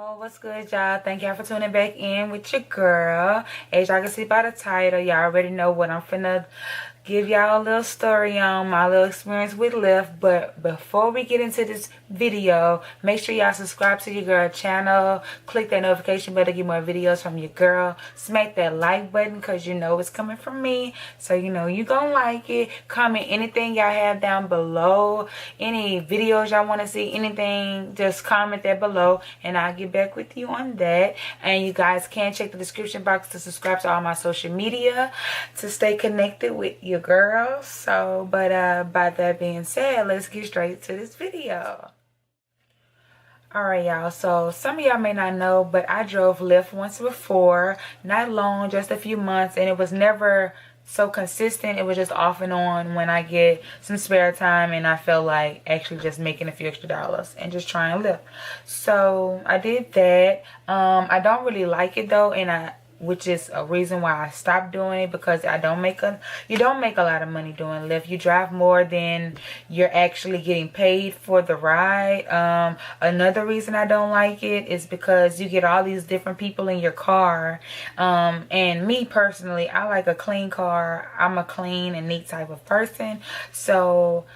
Oh, what's good, y'all? Thank y'all for tuning back in with your girl. As y'all can see by the title, y'all already know what I'm finna give y'all a little story on, my little experience with Lyft. But before we get into this video, make sure y'all subscribe to your girl channel. Click that notification bell to get more videos from your girl. Smack that like button because you know it's coming from me. So you know you gonna like it. Comment anything y'all have down below. Any videos y'all want to see, anything, just comment that below and I'll get back with you on that. And you guys can check the description box to subscribe to all my social media to stay connected with your girl. So by that being said, let's get straight to this video. Alright, y'all, so some of y'all may not know, but I drove Lyft once before, not long, just a few months, and it was never so consistent. It was just off and on when I get some spare time and I felt like actually just making a few extra dollars and just trying Lyft. So I did that. I don't really like it though, and which is a reason why I stopped doing it, because you don't make a lot of money doing Lyft. You drive more than you're actually getting paid for the ride. Another reason I don't like it is because you get all these different people in your car. And me personally, I like a clean car. I'm a clean and neat type of person. So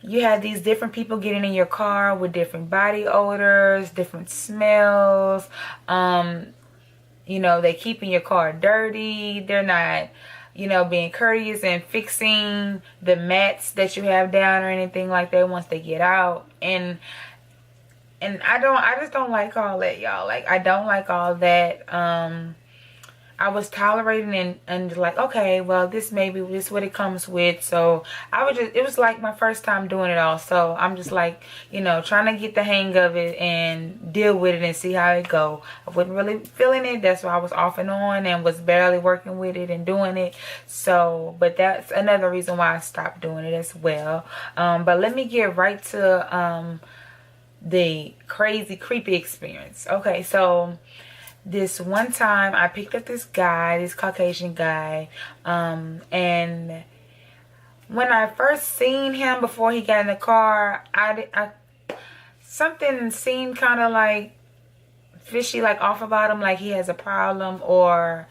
you have these different people getting in your car with different body odors, different smells. You know, they keeping your car dirty. They're not, you know, being courteous and fixing the mats that you have down or anything like that once they get out. And I just don't like all that, y'all. Like, I don't like all that. I was tolerating and like, okay, well, this is what it comes with. So it was like my first time doing it all. So I'm just like, you know, trying to get the hang of it and deal with it and see how it go. I wasn't really feeling it. That's why I was off and on and was barely working with it and doing it. So, but that's another reason why I stopped doing it as well. But let me get right to the crazy, creepy experience. Okay, so this one time I picked up this Caucasian guy, and when I first seen him before he got in the car, something seemed kind of like fishy, like off about him, like he has a problem, or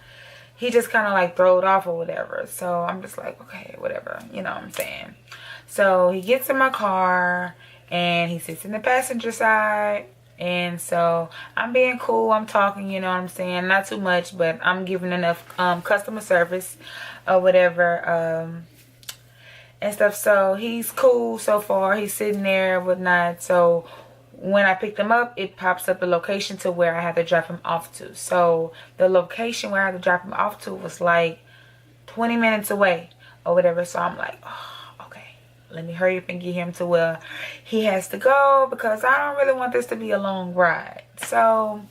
he just kind of like throwed off or whatever. So I'm just like, okay, whatever, you know what I'm saying. So he gets in my car and he sits in the passenger side. And so I'm being cool, I'm talking, you know what I'm saying, not too much, but I'm giving enough customer service or whatever, and stuff. So he's cool so far, he's sitting there whatnot. So when I picked him up, it pops up the location to where I had to drop him off to. So the location where I had to drop him off to was like 20 minutes away or whatever. So I'm like, oh, let me hurry up and get him to where he has to go, because I don't really want this to be a long ride. So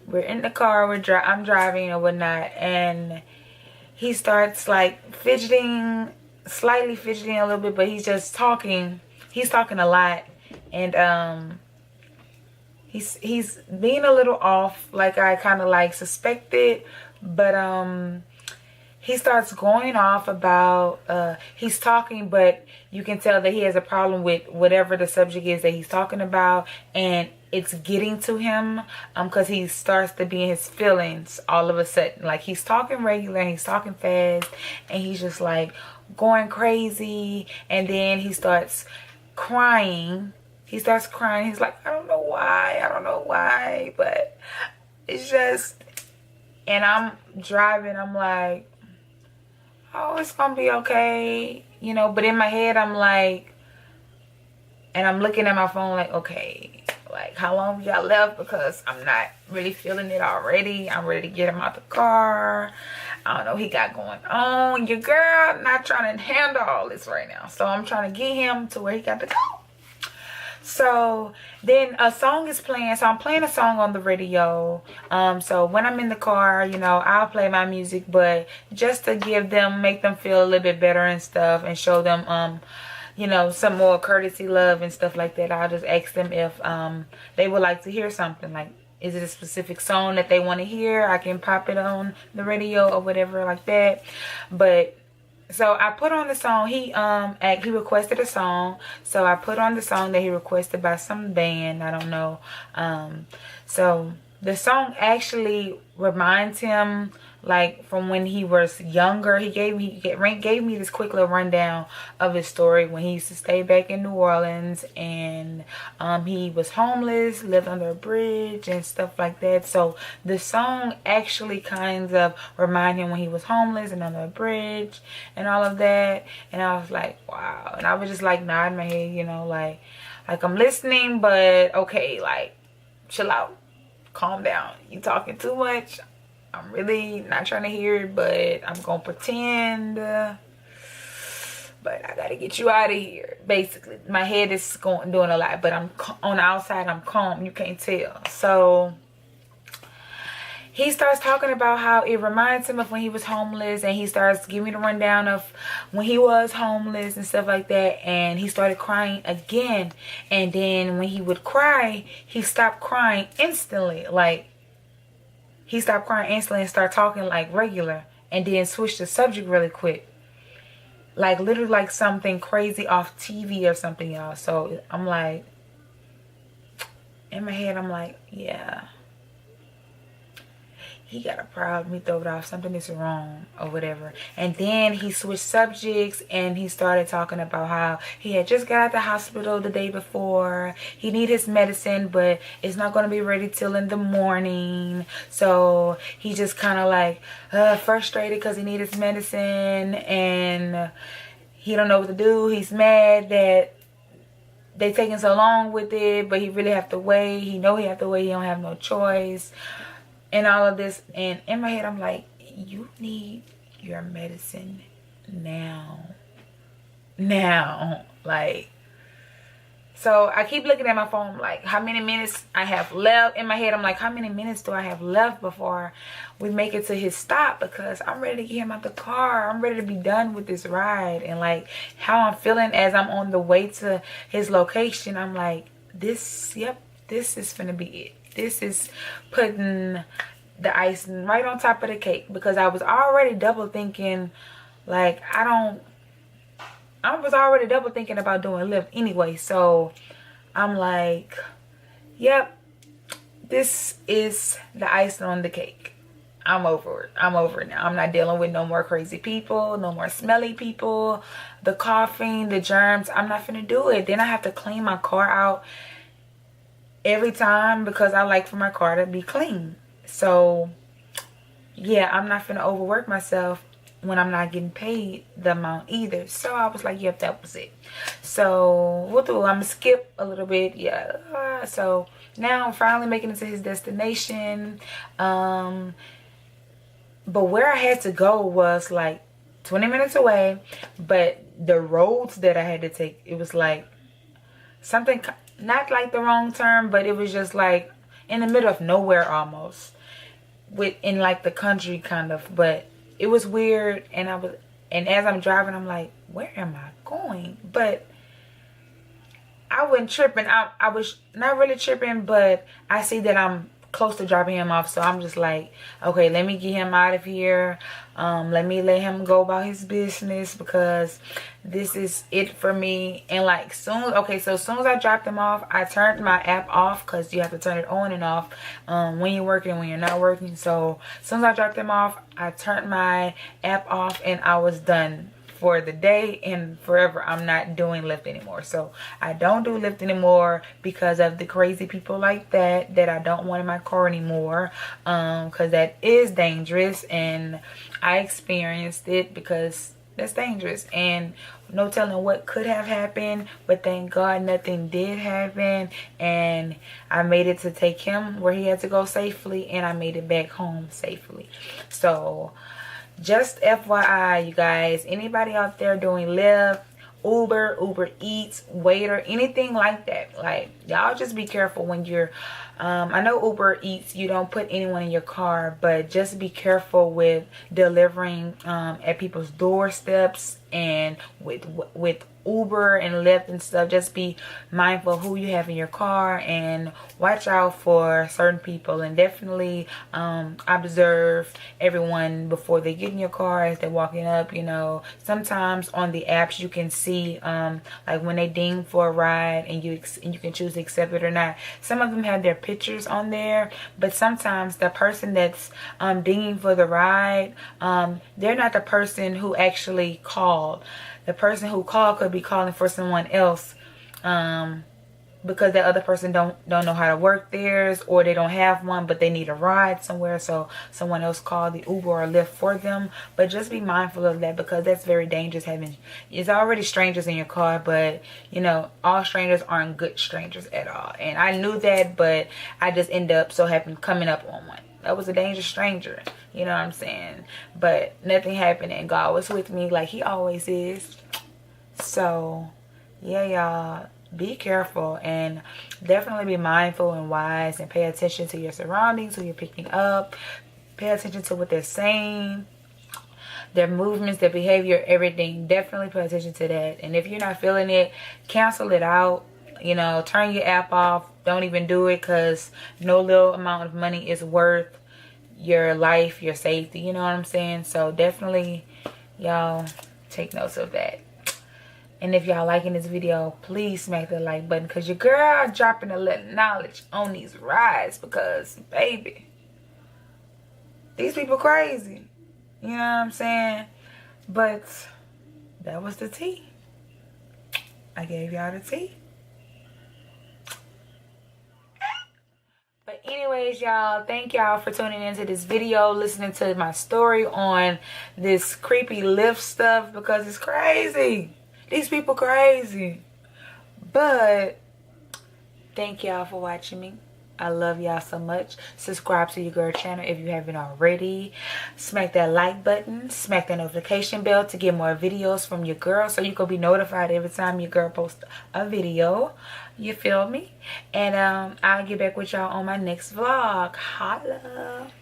we're in the car, I'm driving or whatnot, and he starts like fidgeting, slightly fidgeting a little bit, but he's just talking. He's talking a lot, and he's being a little off, like I kind of like suspected, but he starts going off about, he's talking, but you can tell that he has a problem with whatever the subject is that he's talking about, and it's getting to him, because he starts to be in his feelings all of a sudden. Like, he's talking regular and he's talking fast, and he's just like going crazy, and then he starts crying. He's like, I don't know why, but it's just, and I'm driving, I'm like, oh, it's gonna be okay, you know. But in my head, I'm like, and I'm looking at my phone like, okay, like, how long we got left, because I'm not really feeling it already. I'm ready to get him out the car. I don't know what he got going on. Your girl not trying to handle all this right now, so I'm trying to get him to where he got to go. So then a song is playing, so I'm playing a song on the radio. So when I'm in the car, you know, I'll play my music, but just to make them feel a little bit better and stuff, and show them you know, some more courtesy, love and stuff like that, I'll just ask them if they would like to hear something. Like, is it a specific song that they want to hear? I can pop it on the radio or whatever like that. But so I put on the song. He requested a song, so I put on the song that he requested by some band, I don't know. So the song actually reminds him like from when he was younger. He gave me this quick little rundown of his story when he used to stay back in New Orleans, and he was homeless, lived under a bridge and stuff like that. So the song actually kind of remind him when he was homeless and under a bridge and all of that. And I was like, wow. And I was just like nodding my head, you know, like I'm listening, but okay, like chill out, calm down, you talking too much. I'm really not trying to hear it, but I'm gonna pretend. But I gotta get you out of here. Basically, my head is doing a lot, but I'm on the outside. I'm calm. You can't tell. So he starts talking about how it reminds him of when he was homeless, and he starts giving me the rundown of when he was homeless and stuff like that. And he started crying again, and then when he would cry, he stopped crying instantly. Like, he stopped crying instantly and started talking like regular, and then switched the subject really quick. Like literally like something crazy off TV or something, y'all. So I'm like, in my head, I'm like, yeah, he got a problem. He threw it off. Something is wrong or whatever. And then he switched subjects, and he started talking about how he had just got out the hospital the day before. He need his medicine, but it's not going to be ready till in the morning. So he just kind of like frustrated because he need his medicine, and he don't know what to do. He's mad that they taking so long with it, but he really have to wait. He know he have to wait. He don't have no choice. And all of this, and in my head I'm like, you need your medicine now, like. So I keep looking at my phone like how many minutes I have left. In my head I'm like, how many minutes do I have left before we make it to his stop, because I'm ready to get him out the car. I'm ready to be done with this ride. And like how I'm feeling as I'm on the way to his location, I'm like, this is gonna be it. This is putting the icing right on top of the cake, because I was already double thinking, like, I was already double thinking about doing Lyft anyway. So I'm like, yep, this is the icing on the cake. I'm over it. I'm over it now. I'm not dealing with no more crazy people, no more smelly people, the coughing, the germs. I'm not finna do it. Then I have to clean my car out every time, because I like for my car to be clean. So yeah, I'm not finna overwork myself when I'm not getting paid the amount either. So I was like, yep, that was it. So what do I'm gonna skip a little bit. Yeah. So now I'm finally making it to his destination. But where I had to go was like 20 minutes away, but the roads that I had to take, it was like something, not like the wrong term, but it was just like in the middle of nowhere almost, in like the country kind of. But it was weird, and as I'm driving, I'm like, where am I going? But I wasn't tripping. I was not really tripping, but I see that I'm close to dropping him off, so I'm just like, okay, let me get him out of here. Let me let him go about his business, because this is it for me. And like so as soon as I dropped him off, I turned my app off, because you have to turn it on and off when you're working and when you're not working. So as soon as I dropped him off, I turned my app off, and I was done for the day and forever. I'm not doing Lyft anymore. So I don't do Lyft anymore because of the crazy people like that I don't want in my car anymore, because that is dangerous, and I experienced it, because that's dangerous, and no telling what could have happened. But thank God nothing did happen, and I made it to take him where he had to go safely, and I made it back home safely. So just FYI, you guys, anybody out there doing Lyft, Uber Eats, Waiter, anything like that, like, y'all just be careful when you're I know Uber Eats, you don't put anyone in your car, but just be careful with delivering at people's doorsteps, and with Uber and Lyft and stuff. Just be mindful of who you have in your car, and watch out for certain people, and definitely observe everyone before they get in your car, as they're walking up. You know, sometimes on the apps you can see like when they ding for a ride, and you can choose to accept it or not. Some of them have their picture pictures on there, but sometimes the person that's dinging for the ride, they're not the person who actually called. The person who called could be calling for someone else, because that other person don't know how to work theirs, or they don't have one but they need a ride somewhere, so someone else called the Uber or Lyft for them. But just be mindful of that, because that's very dangerous. It's already strangers in your car, but you know, all strangers aren't good strangers at all. And I knew that, but I just ended up so happened coming up on one that was a dangerous stranger, you know what I'm saying? But nothing happened, and God was with me like he always is. So yeah, y'all, be careful and definitely be mindful and wise, and pay attention to your surroundings, who you're picking up. Pay attention to what they're saying, their movements, their behavior, everything. Definitely pay attention to that. And if you're not feeling it, cancel it out. You know, turn your app off. Don't even do it, because no little amount of money is worth your life, your safety, you know what I'm saying? So definitely, y'all, take notes of that. And if y'all liking this video, please smack the like button, because your girl dropping a little knowledge on these rides, because baby, these people crazy, you know what I'm saying? But that was the tea. I gave y'all the tea. But anyways, y'all, thank y'all for tuning into this video, listening to my story on this creepy Lyft stuff, because it's crazy. These people crazy. But thank y'all for watching me. I love y'all so much. Subscribe to your girl channel if you haven't already. Smack that like button. Smack that notification bell to get more videos from your girl, so you can be notified every time your girl posts a video. You feel me? And I'll get back with y'all on my next vlog. Holla.